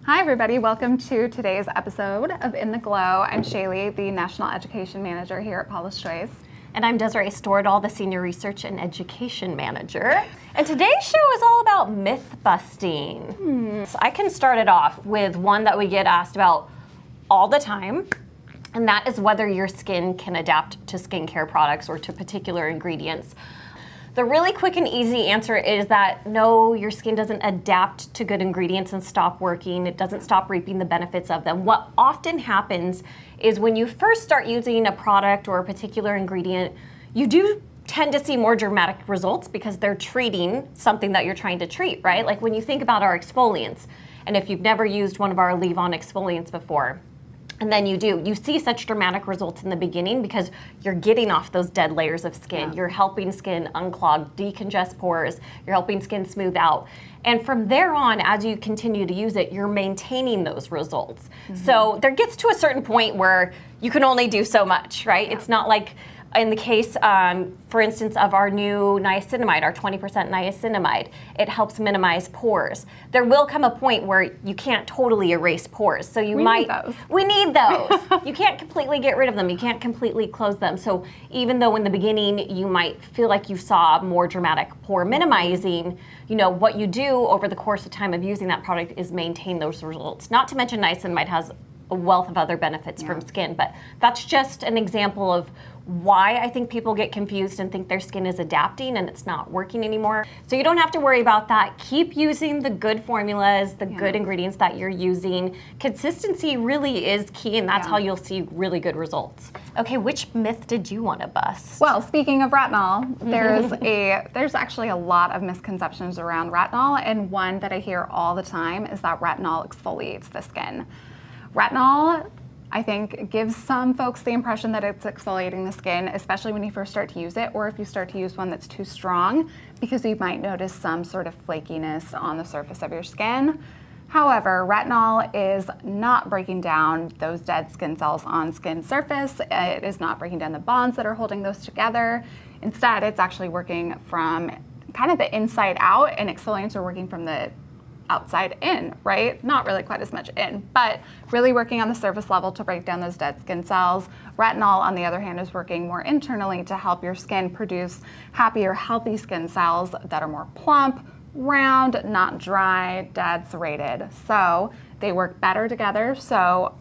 Hi, everybody. Welcome to today's episode of In the Glow. I'm Shaylee, the National Education Manager here at 폴라초이스. And I'm Desiree Storedall, the Senior Research and Education Manager. And today's show is all about myth busting. So I can start it off with one that we get asked about all the time, and that is whether your skin can adapt to skincare products or to particular ingredients. The really quick and easy answer is that no, your skin doesn't adapt to good ingredients and stop working. It doesn't stop reaping the benefits of them. What often happens is when you first start using a product or a particular ingredient, you do tend to see more dramatic results because they're treating something that you're trying to treat, right? Like when you think about our exfoliants, and if you've never used one of our leave-on exfoliants before, and then you see such dramatic results in the beginning because you're getting off those dead layers of skin. Yeah. You're helping skin unclog, decongest pores. You're helping skin smooth out. And from there on, as you continue to use it, you're maintaining those results. So there gets to a certain point where you can only do so much, right? Yeah. It's not like in the case, for instance, of our new niacinamide, our 20% niacinamide, it helps minimize pores. There will come a point where you can't totally erase pores. So we need those. You can't completely get rid of them. You can't completely close them. So even though in the beginning you might feel like you saw more dramatic pore minimizing, what you do over the course of time of using that product is maintain those results. Not to mention niacinamide has a wealth of other benefits from skin, but that's just an example of why I think people get confused and think their skin is adapting and it's not working anymore. So you don't have to worry about that. Keep using the good formulas, the good ingredients that you're using. Consistency really is key, and that's how you'll see really good results. Okay, which myth did you want to bust? Well, speaking of retinol, there's actually a lot of misconceptions around retinol, and one that I hear all the time is that retinol exfoliates the skin. Retinol, I think, gives some folks the impression that it's exfoliating the skin, especially when you first start to use it, or if you start to use one that's too strong, because you might notice some sort of flakiness on the surface of your skin. However, retinol is not breaking down those dead skin cells on skin surface. It is not breaking down the bonds that are holding those together. Instead, it's actually working from kind of the inside out, and exfoliants are working from the outside in, right? Not really quite as much in, but really working on the surface level to break down those dead skin cells. Retinol, on the other hand, is working more internally to help your skin produce happier, healthy skin cells that are more plump, round, not dry, dead serrated. So they work better together. So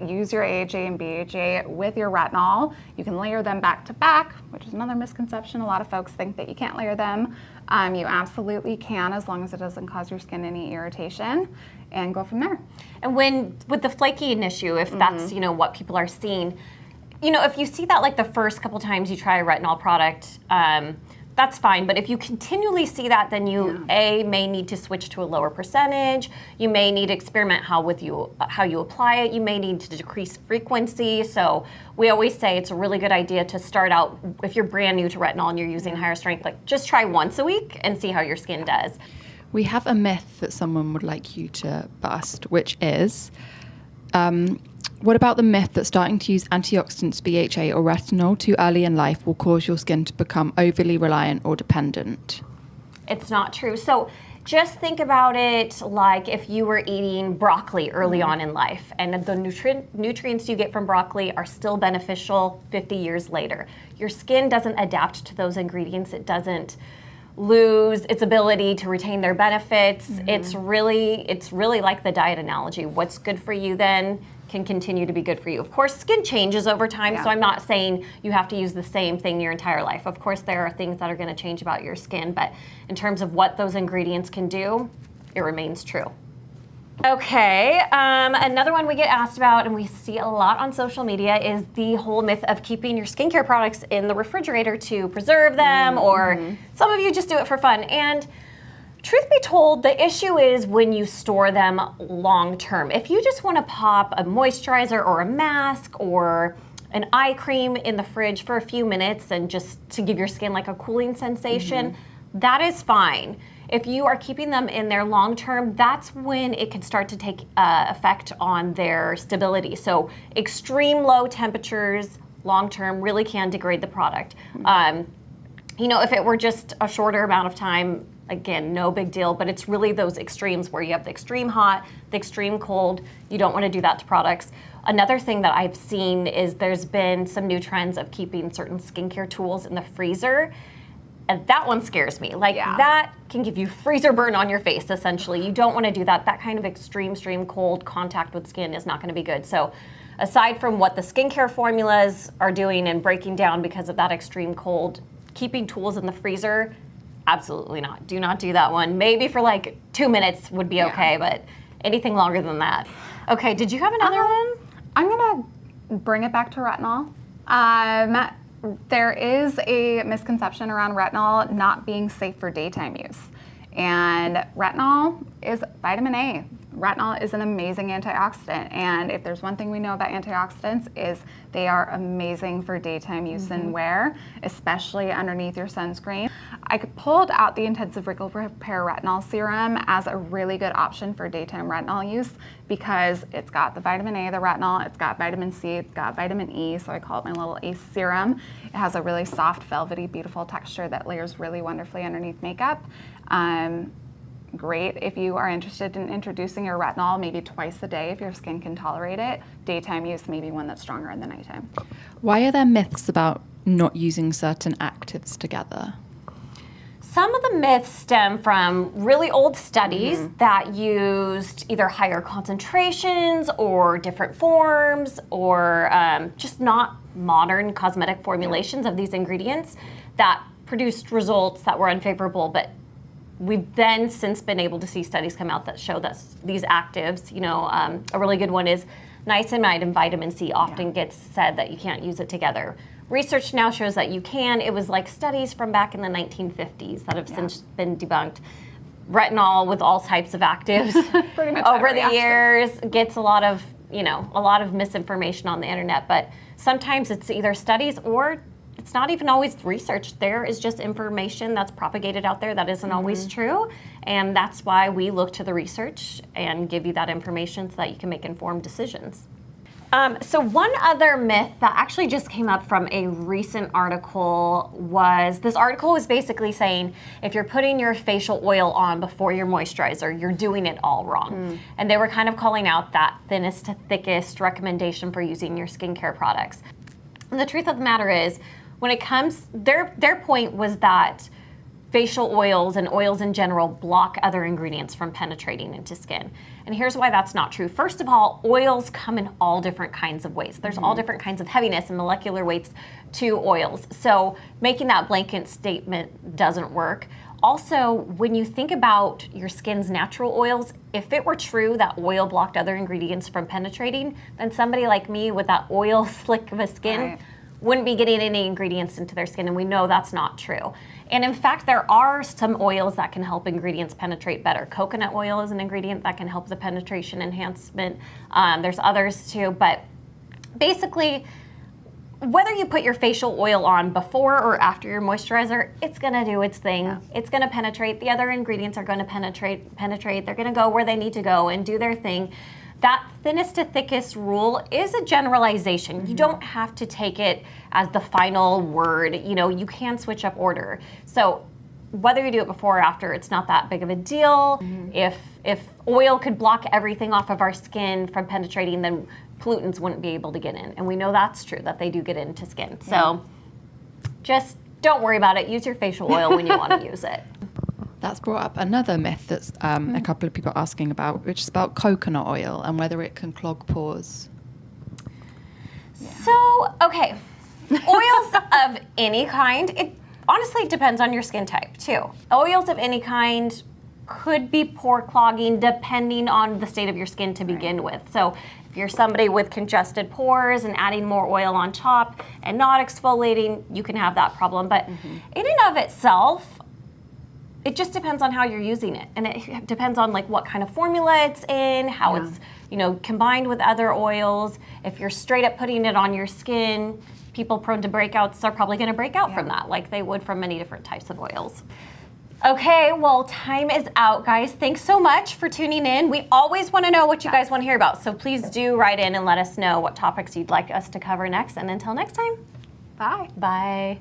use your AHA and BHA with your retinol. You can layer them back to back, which is another misconception. A lot of folks think that you can't layer them. You absolutely can, as long as it doesn't cause your skin any irritation, and go from there. And with the flaking issue, if that's what people are seeing, if you see that like the first couple times you try a retinol product, that's fine. But if you continually see that, then you may need to switch to a lower percentage. You may need to experiment how you apply it. You may need to decrease frequency. So we always say it's a really good idea to start out, if you're brand new to retinol and you're using higher strength, like just try once a week and see how your skin does. We have a myth that someone would like you to bust, which is, what about the myth that starting to use antioxidants, BHA or retinol too early in life will cause your skin to become overly reliant or dependent? It's not true. So just think about it like if you were eating broccoli early on in life, and the nutrients you get from broccoli are still beneficial 50 years later. Your skin doesn't adapt to those ingredients. It doesn't lose its ability to retain their benefits. It's really like the diet analogy. What's good for you then can continue to be good for you. Of course, skin changes over time, so I'm not saying you have to use the same thing your entire life. Of course, there are things that are going to change about your skin, but in terms of what those ingredients can do, it remains true. Okay, another one we get asked about and we see a lot on social media is the whole myth of keeping your skincare products in the refrigerator to preserve them, or some of you just do it for fun. And truth be told, the issue is when you store them long term. If you just want to pop a moisturizer or a mask or an eye cream in the fridge for a few minutes and just to give your skin like a cooling sensation, that is fine. If you are keeping them in there long term, that's when it can start to take effect on their stability. So extreme low temperatures long term really can degrade the product. If it were just a shorter amount of time, Again, no big deal, but it's really those extremes where you have the extreme hot, the extreme cold. You don't want to do that to products. Another thing that I've seen is there's been some new trends of keeping certain skincare tools in the freezer. And that one scares me. Like that can give you freezer burn on your face, essentially. You don't want to do that. That kind of extreme cold contact with skin is not going to be good. So aside from what the skincare formulas are doing and breaking down because of that extreme cold, keeping tools in the freezer, absolutely not. Do not do that one. Maybe for like 2 minutes would be okay, but anything longer than that. Okay, did you have another one? I'm going to bring it back to retinol. There is a misconception around retinol not being safe for daytime use. And retinol is vitamin A. Retinol is an amazing antioxidant. And if there's one thing we know about antioxidants is they are amazing for daytime use and wear, especially underneath your sunscreen. I pulled out the Intensive Wrinkle Repair Retinol Serum as a really good option for daytime retinol use because it's got the vitamin A, the retinol, it's got vitamin C, it's got vitamin E, so I call it my little ACE serum. It has a really soft, velvety, beautiful texture that layers really wonderfully underneath makeup. Great if you are interested in introducing your retinol maybe twice a day if your skin can tolerate it. Daytime use may be one that's stronger in the nighttime. Why are there myths about not using certain actives together? Some of the myths stem from really old studies that used either higher concentrations or different forms or just not modern cosmetic formulations of these ingredients that produced results that were unfavorable. But we've then since been able to see studies come out that show that these actives, a really good one is niacinamide and vitamin C often gets said that you can't use it together. Research now shows that you can. It was like studies from back in the 1950s that have since been debunked. Retinol with all types of actives Pretty much over every the years gets a lot of misinformation on the internet, but sometimes it's either studies or it's not even always research. There is just information that's propagated out there that isn't always true, and that's why we look to the research and give you that information so that you can make informed decisions. So one other myth that actually just came up from a recent article was, this article was basically saying if you're putting your facial oil on before your moisturizer, you're doing it all wrong. And they were kind of calling out that thinnest to thickest recommendation for using your skincare products. And the truth of the matter is, when it comes, their point was that facial oils and oils in general block other ingredients from penetrating into skin. And here's why that's not true. First of all, oils come in all different kinds of ways. There's all different kinds of heaviness and molecular weights to oils. So making that blanket statement doesn't work. Also, when you think about your skin's natural oils, if it were true that oil blocked other ingredients from penetrating, then somebody like me with that oil slick of a skin wouldn't be getting any ingredients into their skin, and we know that's not true. And in fact, there are some oils that can help ingredients penetrate better. Coconut oil is an ingredient that can help the penetration enhancement. There's others too, but basically, whether you put your facial oil on before or after your moisturizer, it's gonna do its thing. It's gonna penetrate. The other ingredients are gonna penetrate. They're gonna go where they need to go and do their thing. That thinnest to thickest rule is a generalization. You don't have to take it as the final word. You can switch up order. So whether you do it before or after, it's not that big of a deal. If oil could block everything off of our skin from penetrating, then pollutants wouldn't be able to get in. And we know that's true, that they do get into skin. So just don't worry about it. Use your facial oil when you want to use it. That's brought up another myth that's a couple of people are asking about, which is about coconut oil and whether it can clog pores. So, okay, oils of any kind, it honestly depends on your skin type too. Oils of any kind could be pore clogging depending on the state of your skin to begin with. So if you're somebody with congested pores and adding more oil on top and not exfoliating, you can have that problem. But in and of itself, it just depends on how you're using it, and it depends on like what kind of formula it's in, how it's combined with other oils. If you're straight up putting it on your skin, people prone to breakouts are probably going to break out from that, like they would from many different types of oils. Okay, well, time is out, guys. Thanks so much for tuning in. We always want to know what you guys want to hear about, so please do write in and let us know what topics you'd like us to cover next. And until next time, Bye. bye.